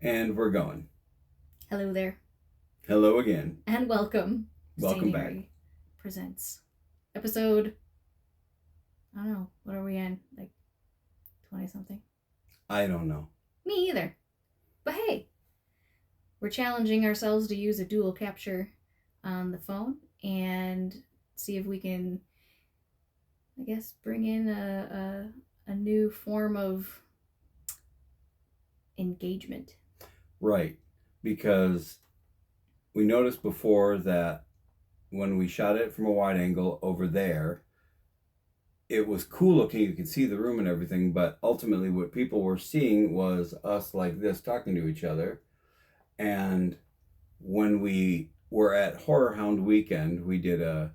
And we're going. Hello there. Hello again. And welcome. Welcome St. back. Eerie presents episode, I don't know, what are we in? Like 20 something? I don't know. Me either. But hey, we're challenging ourselves to use a dual capture on the phone and see if we can, I guess, bring in a new form of engagement. Right. Because we noticed before that when we shot it from a wide angle over there, it was cool looking. You could see the room and everything, but ultimately what people were seeing was us like this talking to each other. And when we were at Horror Hound Weekend, we did a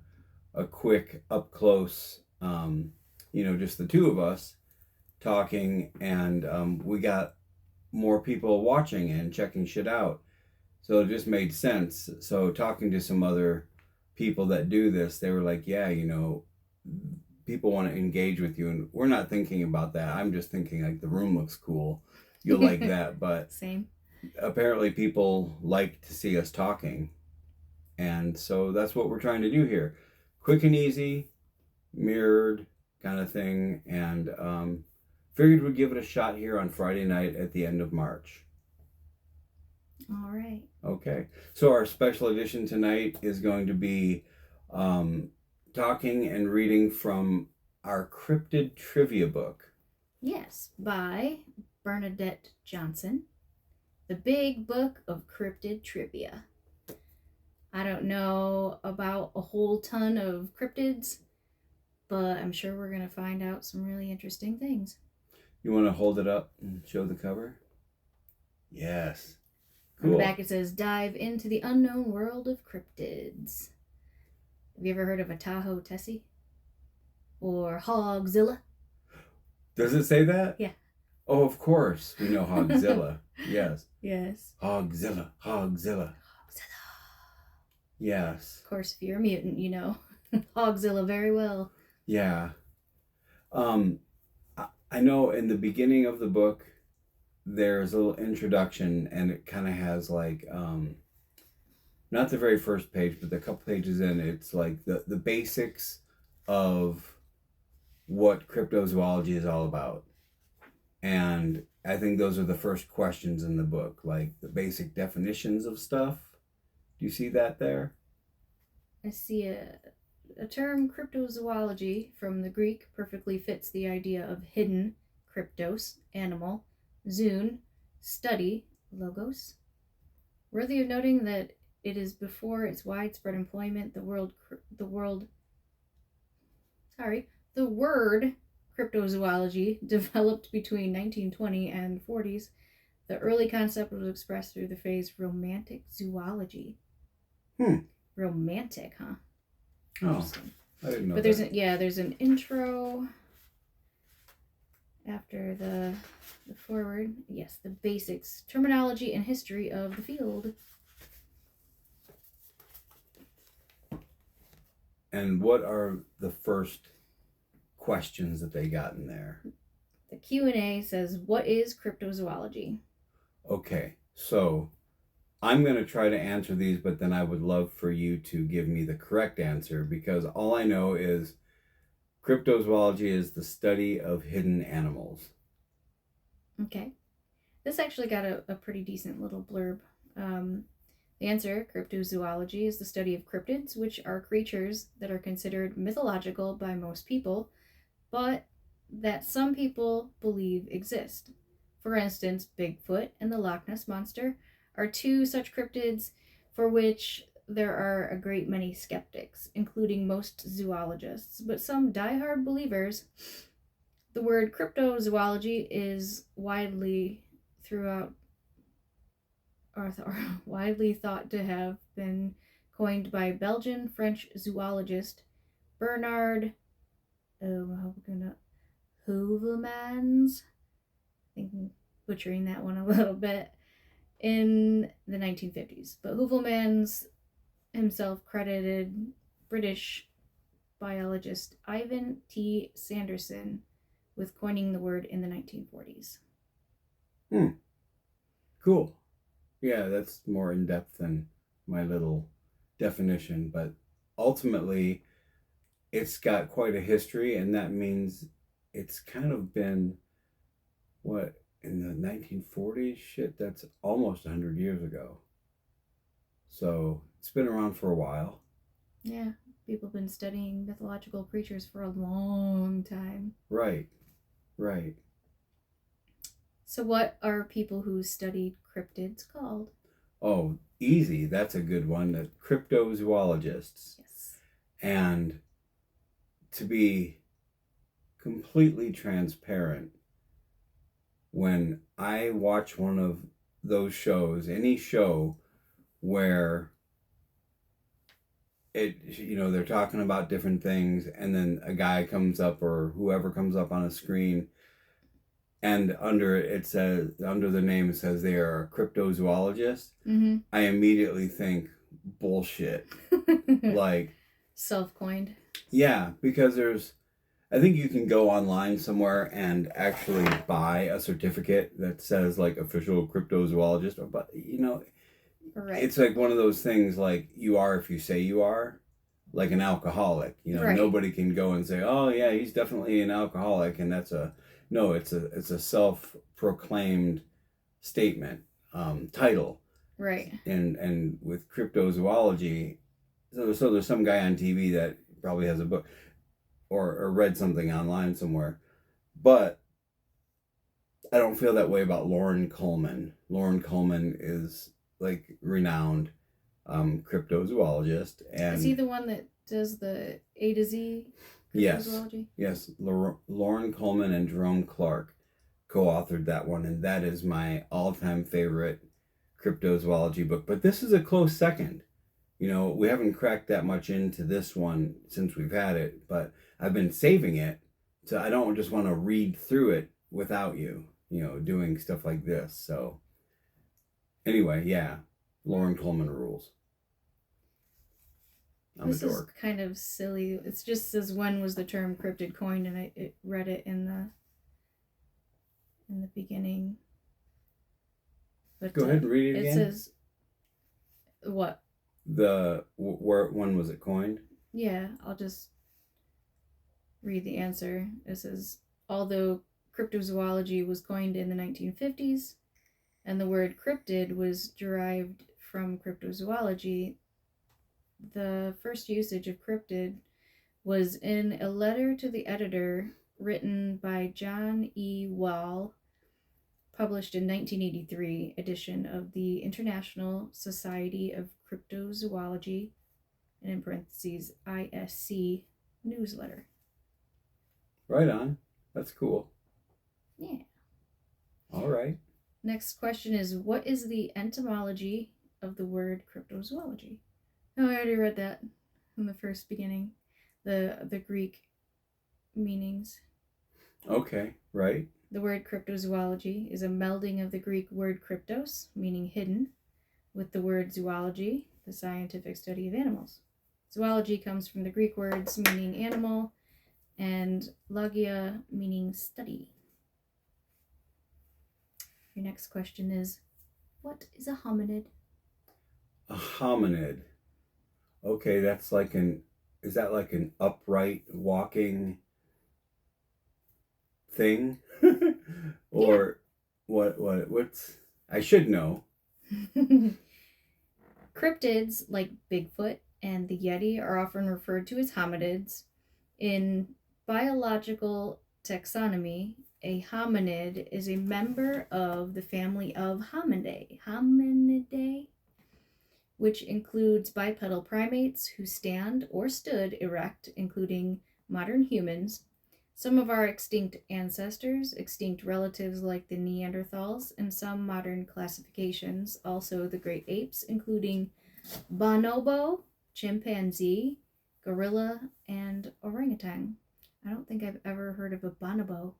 quick up close, just the two of us talking, and we got more people watching and checking shit out. So it just made sense. So talking to some other people that do this, they were like, yeah, people want to engage with you. And we're not thinking about that. I'm just thinking like the room looks cool. You'll like that. But Same. Apparently people like to see us talking. And so that's what we're trying to do here. Quick and easy, mirrored kind of thing. And figured we'd give it a shot here on Friday night at the end of March. All right. Okay. So our special edition tonight is going to be talking and reading from our cryptid trivia book. Yes, by Bernadette Johnson. The Big Book of Cryptid Trivia. I don't know about a whole ton of cryptids, but I'm sure we're going to find out some really interesting things. You want to hold it up and show the cover? Yes. Cool. On the back it says, dive into the unknown world of cryptids. Have you ever heard of a Tahoe Tessie? Or Hogzilla? Does it say that? Yeah. Oh, of course. We know Hogzilla. Yes. Yes. Hogzilla. Yes. Of course, if you're a mutant, you know Hogzilla very well. Yeah. I know in the beginning of the book, there's a little introduction, and it kind of has like, not the very first page, but a couple pages in, it's like the basics of what cryptozoology is all about. And I think those are the first questions in the book, like the basic definitions of stuff. Do you see that there? I see a term, cryptozoology, from the Greek perfectly fits the idea of hidden, cryptos, animal, zoon, study, logos. Worthy of noting that it is before its widespread employment, the word cryptozoology developed between 1920 and 40s. The early concept was expressed through the phrase romantic zoology. Romantic, huh? Interesting. Oh, I didn't know. But there's an intro after the forward. Yes, the basics, terminology, and history of the field. And what are the first questions that they got in there? The Q&A says, what is cryptozoology? Okay, so I'm going to try to answer these, but then I would love for you to give me the correct answer, because all I know is cryptozoology is the study of hidden animals. Okay. This actually got a pretty decent little blurb. The answer, cryptozoology, is the study of cryptids, which are creatures that are considered mythological by most people, but that some people believe exist. For instance, Bigfoot and the Loch Ness Monster are two such cryptids for which there are a great many skeptics, including most zoologists, but some diehard believers. The word cryptozoology is widely thought to have been coined by Belgian French zoologist Bernard Heuvelmans. I think I'm butchering that one a little bit, in the 1950s. But Heuvelmans himself credited British biologist Ivan T. Sanderson with coining the word in the 1940s. Cool. Yeah, that's more in depth than my little definition, but ultimately it's got quite a history, and that means it's kind of been what in the 1940s. Shit, that's almost 100 years ago. So it's been around for a while. Yeah, people have been studying mythological creatures for a long time. Right, right. So, what are people who studied cryptids called? Oh, easy. That's a good one. The cryptozoologists. Yes. And to be completely transparent, when I watch one of those shows, any show where they're talking about different things, and then a guy comes up or whoever comes up on a screen, and under the name it says they are a cryptozoologist, Mm-hmm. I immediately think bullshit. Like, self-coined. yeah, because I think you can go online somewhere and actually buy a certificate that says like official cryptozoologist, but Right. it's like one of those things like you are if you say you are, like an alcoholic. Right. Nobody can go and say, "Oh yeah, he's definitely an alcoholic," and that's a no. It's a self-proclaimed statement, title. Right. And with cryptozoology, so there's some guy on TV that probably has a book or read something online somewhere, but I don't feel that way about Lauren Coleman. Lauren Coleman is like renowned cryptozoologist, Is he and the one that does the A to Z cryptozoology? Yes, Lauren Coleman and Jerome Clark co-authored that one, and that is my all-time favorite cryptozoology book. But this is a close second. We haven't cracked that much into this one since we've had it, but I've been saving it, so I don't just want to read through it without you, doing stuff like this. So anyway, yeah, Lauren Coleman rules. I'm This a dork. is kind of silly. It just says when was the term cryptid coined, and I read it in the beginning. But Go ahead and read it again. It says what? When was it coined? Yeah, I'll just read the answer. It says, although cryptozoology was coined in the 1950s, and the word cryptid was derived from cryptozoology, the first usage of cryptid was in a letter to the editor written by John E. Wall, published in 1983 edition of the International Society of Cryptozoology, and in parentheses, ISC newsletter. Right on. That's cool. Yeah. All right. Next question is, what is the etymology of the word cryptozoology? Oh, I already read that in the first beginning. The Greek meanings. Okay, right. The word cryptozoology is a melding of the Greek word kryptos, meaning hidden, with the word zoology, the scientific study of animals. Zoology comes from the Greek words meaning animal and logia meaning study. Your next question is, what is a hominid? A hominid. Okay, is that like an upright walking thing? Or yeah. What's I should know. Cryptids like Bigfoot and the Yeti are often referred to as hominids. In biological taxonomy, a hominid is a member of the family of Hominidae, which includes bipedal primates who stand or stood erect, including modern humans, some of our extinct ancestors, extinct relatives like the Neanderthals, and some modern classifications, also the great apes, including bonobo, chimpanzee, gorilla, and orangutan. I don't think I've ever heard of a bonobo.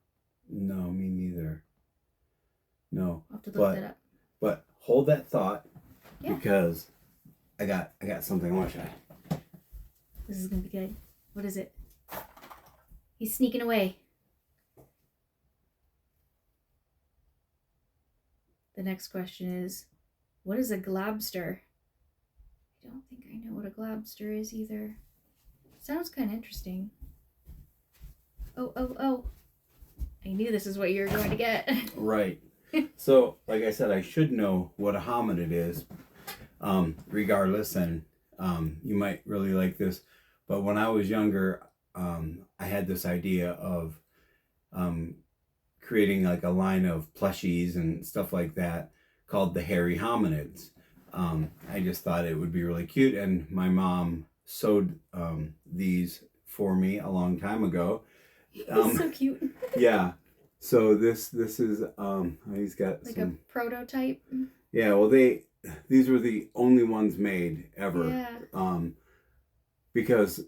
No, me neither. No. I'll have to look that up. But hold that thought, yeah, because I got something I want to show you. This is gonna be good. What is it? He's sneaking away. The next question is, What is a globster? I don't think I know what a globster is either. Sounds kind of interesting. Oh. I knew this is what you were going to get. Right. So, like I said, I should know what a hominid is, regardless, and you might really like this. But when I was younger, I had this idea of creating like a line of plushies and stuff like that called the hairy hominids. I just thought it would be really cute, and my mom sewed these for me a long time ago. So cute. Yeah. So this is he's got like some a prototype. Yeah, well these were the only ones made ever. Yeah. Because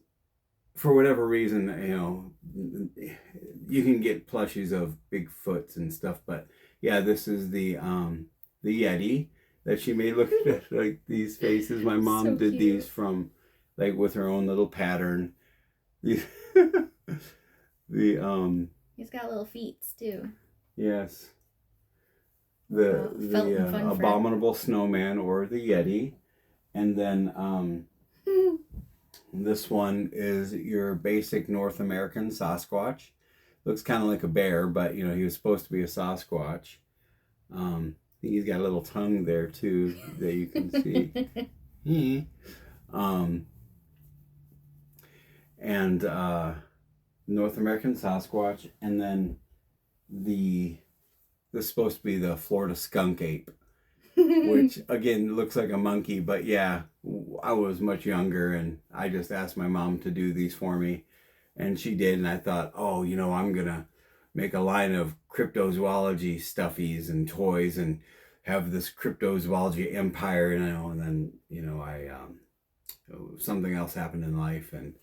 for whatever reason, you know, you can get plushies of Bigfoots and stuff, but yeah, this is the Yeti that she made. Look at like these faces. My mom So did cute. these from like with her own little pattern. The He's got little feet too. yes. Felt and fun abominable snowman or the Yeti. And then this one is your basic North American Sasquatch. Looks kind of like a bear, but you know, he was supposed to be a Sasquatch. I think he's got a little tongue there too that you can see. And North American Sasquatch, and then this is supposed to be the Florida skunk ape, which again looks like a monkey, but yeah, I was much younger and I just asked my mom to do these for me, and she did, and I thought, oh, you know, I'm gonna make a line of cryptozoology stuffies and toys and have this cryptozoology empire, you know, and then, you know, something else happened in life, and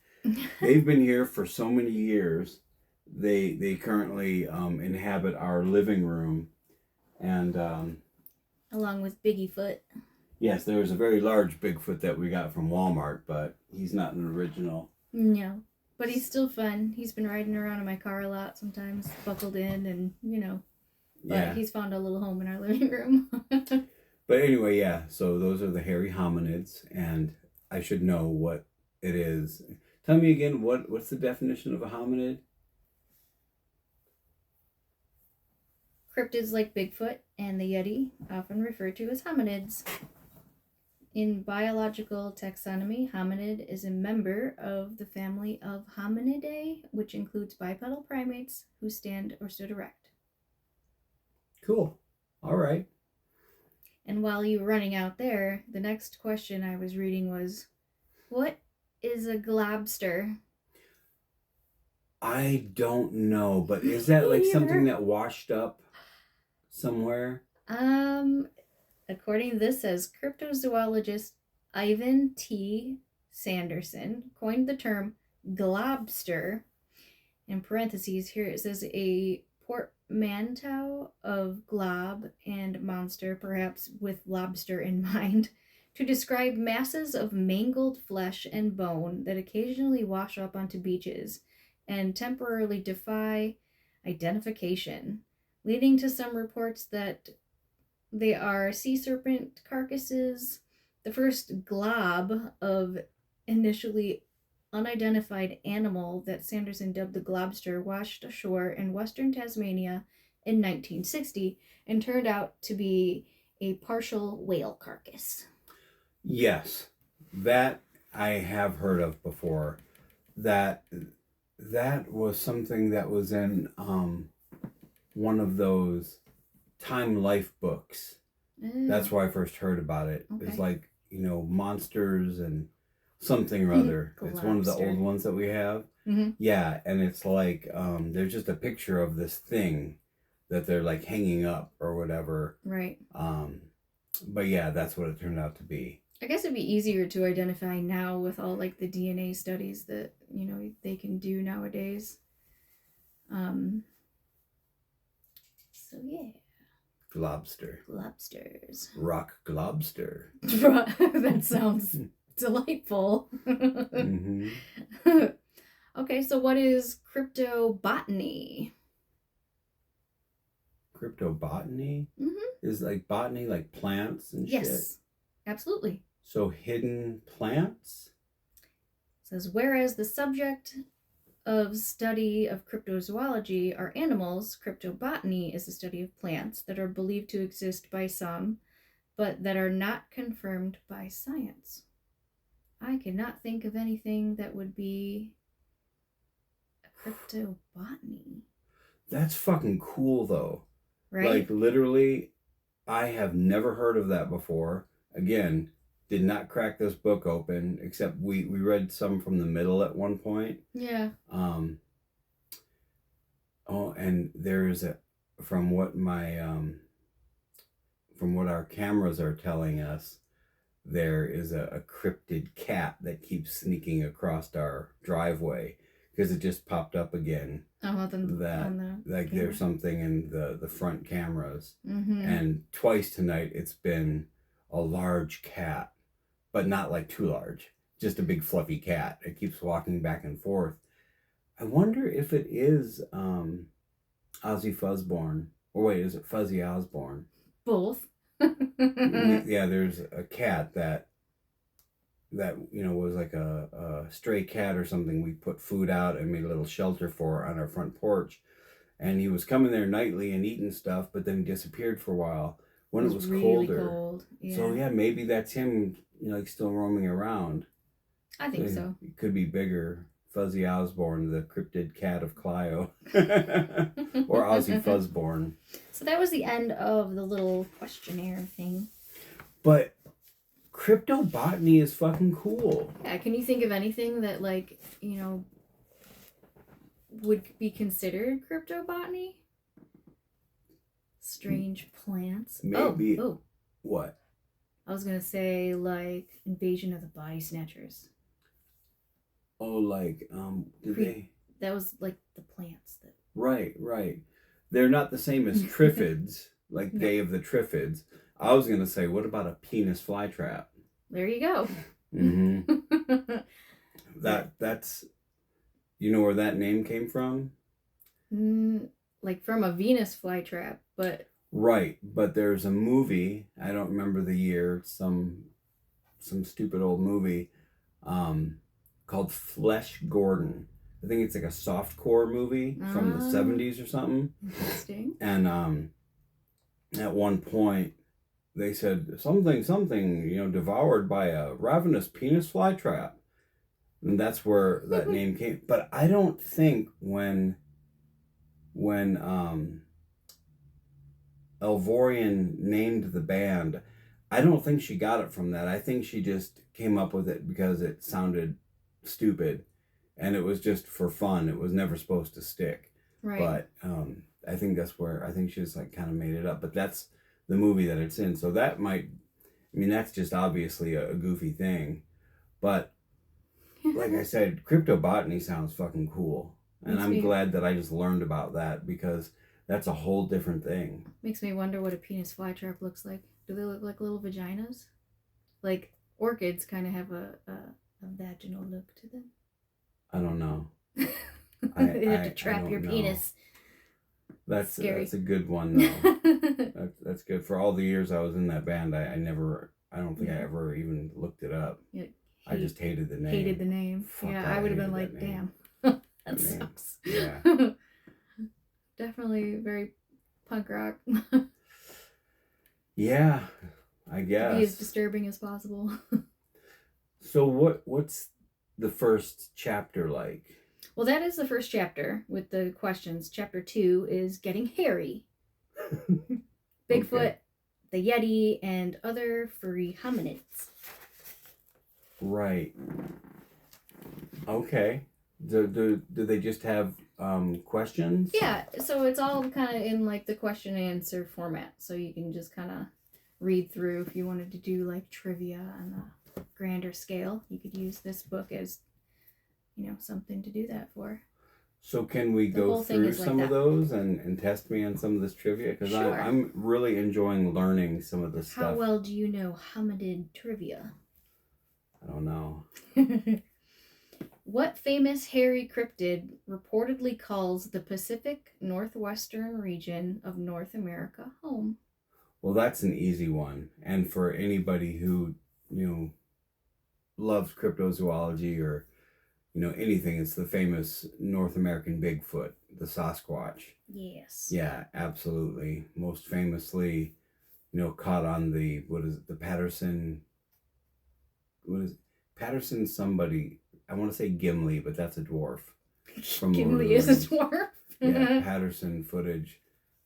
they've been here for so many years. They currently inhabit our living room, and along with Biggie-foot. Yes, there was a very large Bigfoot that we got from Walmart, but he's not an original. No, but he's still fun. He's been riding around in my car a lot sometimes, buckled in, and you know. But yeah, he's found a little home in our living room. But anyway, yeah. So those are the hairy hominids, and I should know what it is. Tell me again, what's the definition of a hominid? Cryptids like Bigfoot and the Yeti, often referred to as hominids. In biological taxonomy, hominid is a member of the family of Hominidae, which includes bipedal primates who stand or stood erect. Cool. All right. And while you were running out there, the next question I was reading was, what is a globster? I don't know, but is that like something that washed up somewhere? According to this, says cryptozoologist Ivan T. Sanderson coined the term globster. In parentheses here it says a portmanteau of glob and monster, perhaps with lobster in mind, to describe masses of mangled flesh and bone that occasionally wash up onto beaches and temporarily defy identification, leading to some reports that they are sea serpent carcasses. The first glob of initially unidentified animal that Sanderson dubbed the globster washed ashore in western Tasmania in 1960 and turned out to be a partial whale carcass. Yes, that I have heard of before. That was something that was in one of those Time Life books. That's where I first heard about it. Okay. It's like, you know, monsters and something or other. It's one of the old ones that we have. Mm-hmm. Yeah, and it's like there's just a picture of this thing that they're like hanging up or whatever. Right. But yeah, that's what it turned out to be. I guess it'd be easier to identify now with all like the DNA studies that, you know, they can do nowadays. So yeah. Globsters. Rock globster. That sounds delightful. Mm-hmm. Okay, so what is cryptobotany? Cryptobotany is like botany, like plants and shit. Yes, absolutely. So hidden plants. It says, whereas the subject of study of cryptozoology are animals, cryptobotany is the study of plants that are believed to exist by some, but that are not confirmed by science. I cannot think of anything that would be a cryptobotany. That's fucking cool, though. Right? Like, literally, I have never heard of that before. Again, did not crack this book open, except we read some from the middle at one point. Yeah. Oh, and there's from what our cameras are telling us, there is a cryptid cat that keeps sneaking across our driveway because it just popped up again. Oh, like camera. There's something in the front cameras, Mm-hmm. and twice tonight it's been a large cat, but not like too large, just a big fluffy cat. It keeps walking back and forth. I wonder if it is Ozzy Fuzzborn, or wait, is it Fuzzy Osborne? Both. There's a cat that was like a stray cat or something. We put food out and made a little shelter for on our front porch, and he was coming there nightly and eating stuff, but then he disappeared for a while when it was really colder. Cold. Yeah. So yeah, maybe that's him, like still roaming around. I think so. It could be bigger. Fuzzy Osborne, the cryptid cat of Clio. Or Ozzy Fuzzborn. So that was the end of the little questionnaire thing. But cryptobotany is fucking cool. Yeah, can you think of anything that, like, would be considered cryptobotany? Strange plants. Maybe. Oh. What? I was gonna say, like, Invasion of the Body Snatchers. Oh, like, That was, like, the plants that... Right. They're not the same as Triffids, like No. Day of the Triffids. I was going to say, what about a penis flytrap? There you go. Mm-hmm. That's... You know where that name came from? Like from a Venus flytrap, but... Right, but there's a movie, I don't remember the year, some stupid old movie, called Flesh Gordon. I think it's like a softcore movie from the 70s or something. Interesting. And at one point they said something, devoured by a ravenous penis flytrap. And that's where that name came. But I don't think when Elvorian named the band, I don't think she got it from that. I think she just came up with it because it sounded stupid, and it was just for fun. It was never supposed to stick. Right. But I think that's where, I think she just like kind of made it up. But that's the movie that it's in. So that might, that's just obviously a goofy thing. But like I said, cryptobotany sounds fucking cool. And I'm glad that I just learned about that, because that's a whole different thing. Makes me wonder what a penis flytrap looks like. Do they look like little vaginas? Like orchids kind of have a vaginal look to them. I don't know. They have to trap your penis. That's scary. That's a good one though. that's good. For all the years I was in that band, I don't think I ever even looked it up. I just hated the name. Fuck, yeah, I would have been like, damn, that sucks. Yeah. Definitely very punk rock. Yeah, I guess. Be as disturbing as possible. So what's the first chapter like? Well, that is the first chapter with the questions. Chapter 2 is Getting Hairy. Bigfoot, okay. The Yeti, and other furry hominids. Right. Okay. Do they just have questions? Yeah, so it's all kind of in like the question and answer format. So you can just kind of read through. If you wanted to do like trivia on a grander scale, you could use this book as, something to do that for. So can we go through some of those and test me on some of this trivia? Because sure. I'm really enjoying learning some of this stuff. How well do you know hominid trivia? I don't know. What famous hairy cryptid reportedly calls the Pacific Northwestern region of North America home? Well, that's an easy one. And for anybody who, you know, loves cryptozoology or, anything, it's the famous North American Bigfoot, the Sasquatch. Yes. Yeah, absolutely. Most famously, caught on the, what is it, the Patterson, what is it? Patterson somebody, I want to say Gimli, but that's a dwarf. From Gimli is a dwarf. Yeah, Patterson footage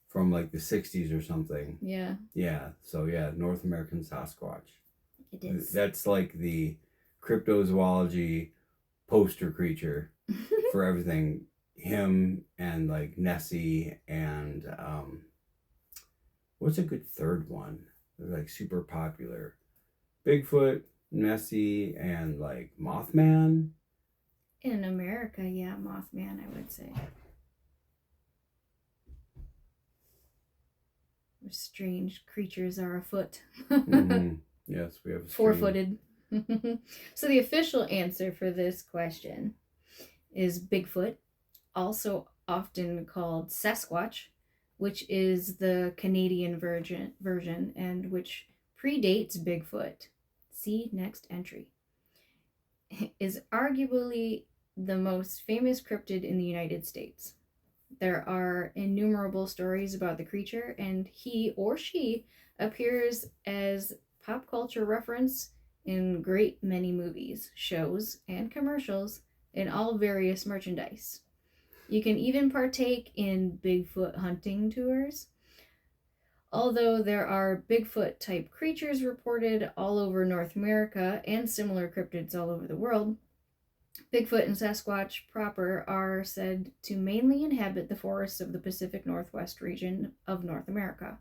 from like the 60s or something. Yeah. Yeah, so yeah, North American Sasquatch. It is. That's like the cryptozoology poster creature for everything. Him and like Nessie and what's a good third one? They're like super popular. Bigfoot, Nessie, and like Mothman. In America, yeah, Mothman, I would say. Strange creatures are afoot. Mm-hmm. Yes, we have Four-footed. So the official answer for this question is Bigfoot, also often called Sasquatch, which is the Canadian version and which predates Bigfoot. See next entry. Is arguably the most famous cryptid in the United States. There are innumerable stories about the creature, and he or she appears as pop culture reference in great many movies, shows, and commercials in all various merchandise. You can even partake in Bigfoot hunting tours. Although there are Bigfoot type creatures reported all over North America and similar cryptids all over the world, Bigfoot and Sasquatch proper are said to mainly inhabit the forests of the Pacific Northwest region of North America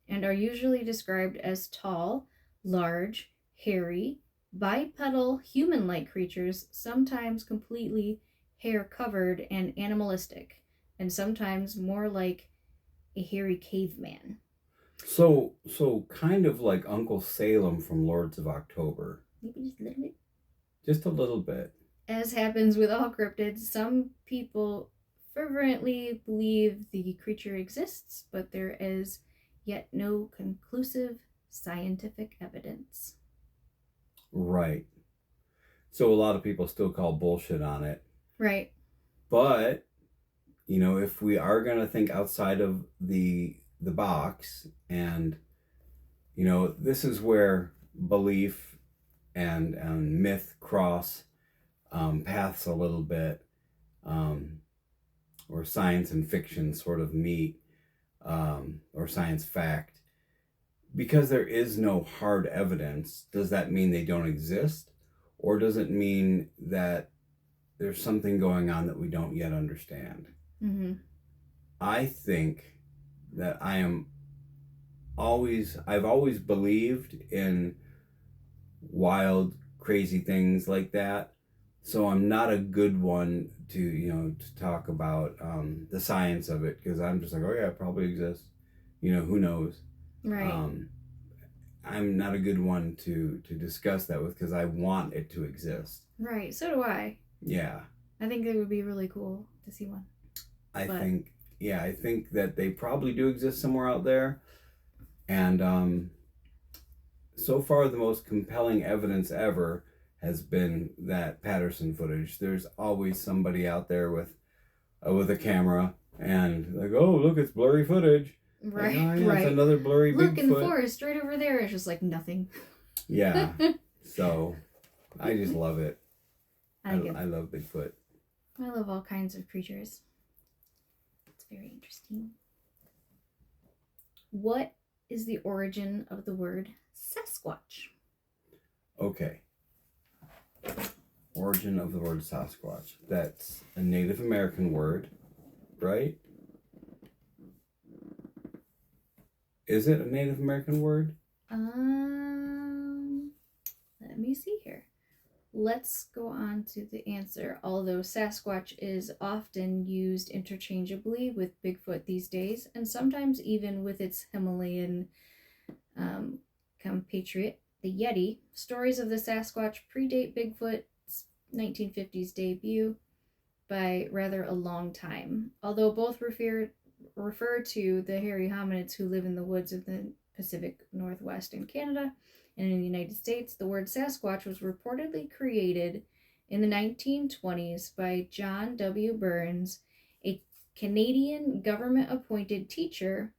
and are usually described as tall, large, hairy, bipedal, human like creatures, sometimes completely hair covered and animalistic, and sometimes more like a hairy caveman. So kind of like Uncle Salem from Lords of October. Maybe just a little bit. Just a little bit. As happens with all cryptids, some people fervently believe the creature exists, but there is yet no conclusive scientific evidence. Right. So a lot of people still call bullshit on it. Right. But, if we are going to think outside of the box and, this is where belief and myth cross paths a little bit, or science and fiction sort of meet, or science fact. Because there is no hard evidence, does that mean they don't exist? Or does it mean that there's something going on that we don't yet understand? Mm-hmm. I think that I've always believed in wild, crazy things like that. So I'm not a good one to talk about the science of it, because I'm just like, oh yeah, it probably exists. Who knows? Right. I'm not a good one to discuss that with, because I want it to exist. Right. So do I. Yeah. I think it would be really cool to see one. I think that they probably do exist somewhere out there. And so far, the most compelling evidence ever has been that Patterson footage. There's always somebody out there with a camera and like, oh, look, it's blurry footage. Right. Like, oh, yeah, right. It's another blurry Look Bigfoot. in the forest right over there. It's just like nothing. Yeah. So I just love it. I love Bigfoot. I love all kinds of creatures. It's very interesting. What is the origin of the word Sasquatch? Okay. Origin of the word Sasquatch. That's a Native American word, right? Is it a Native American word? Let me see here. Let's go on to the answer. Although Sasquatch is often used interchangeably with Bigfoot these days, and sometimes even with its Himalayan compatriot, the Yeti, stories of the Sasquatch predate Bigfoot's 1950s debut by rather a long time, although both refer to the hairy hominids who live in the woods of the Pacific Northwest in Canada and in the United States. The word Sasquatch was reportedly created in the 1920s by John W. Burns, a Canadian government appointed teacher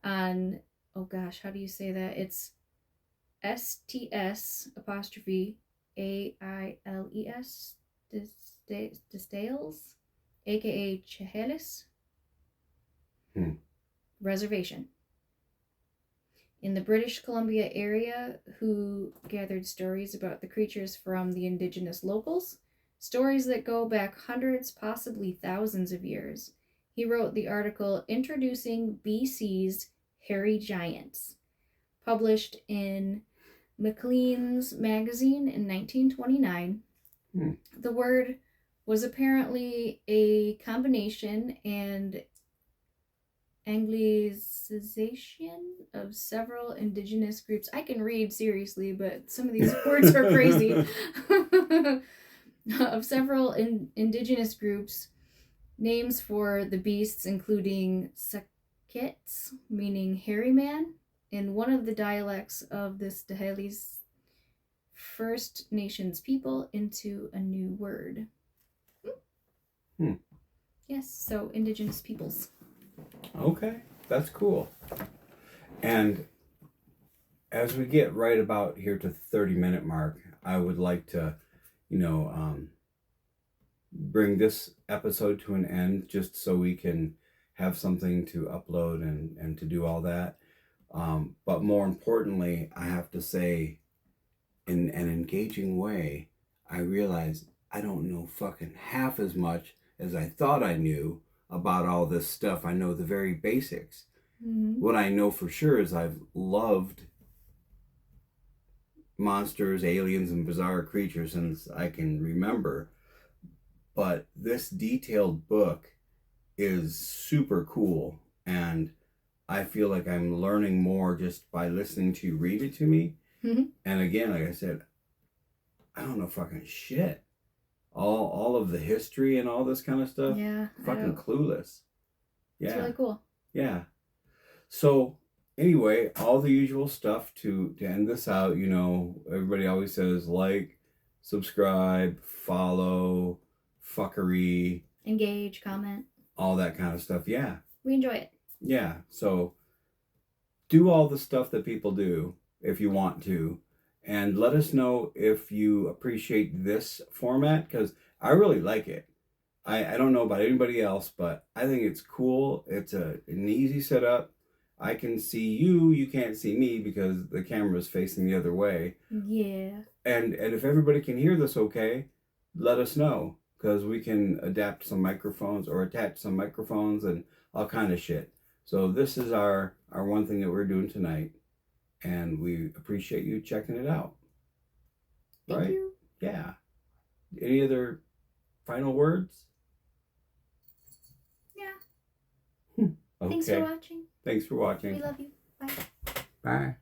on, oh gosh, how do you say that? It's STS apostrophe AILES Distales, aka Chehalis Reservation in the British Columbia area, who gathered stories about the creatures from the indigenous locals, stories that go back hundreds, possibly thousands of years. He wrote the article Introducing BC's Hairy Giants, published in Maclean's magazine in 1929. The word was apparently a combination and anglicization of several indigenous groups. I can read seriously, but some of these words are crazy. Of several indigenous groups, names for the beasts including Sakets, meaning hairy man, in one of the dialects of the Stahelis First Nations people into a new word. Yes, so indigenous peoples. Okay, that's cool. And as we get right about here to the 30-minute mark, I would like to, bring this episode to an end just so we can have something to upload and to do all that. But more importantly, I have to say, in an engaging way, I realize I don't know fucking half as much as I thought I knew about all this stuff. I know the very basics. What I know for sure is I've loved monsters, aliens, and bizarre creatures since I can remember. But this detailed book is super cool, and I feel like I'm learning more just by listening to you read it to me. And again, like I said, I don't know fucking shit. All of the history and all this kind of stuff. Yeah. Fucking clueless. Yeah. It's really cool. Yeah. So anyway, all the usual stuff to end this out. Everybody always says like, subscribe, follow, fuckery, engage, comment, all that kind of stuff. Yeah. We enjoy it. Yeah. So do all the stuff that people do if you want to. And let us know if you appreciate this format, because I really like it. I don't know about anybody else, but I think it's cool. It's an easy setup. I can see you. You can't see me because the camera is facing the other way. Yeah. And if everybody can hear this okay, let us know, because we can adapt some microphones or attach some microphones and all kind of shit. So this is our one thing that we're doing tonight. And we appreciate you checking it out. Thank you. Yeah. Any other final words? Yeah. Okay. Thanks for watching. Thanks for watching. We love you. Bye. Bye.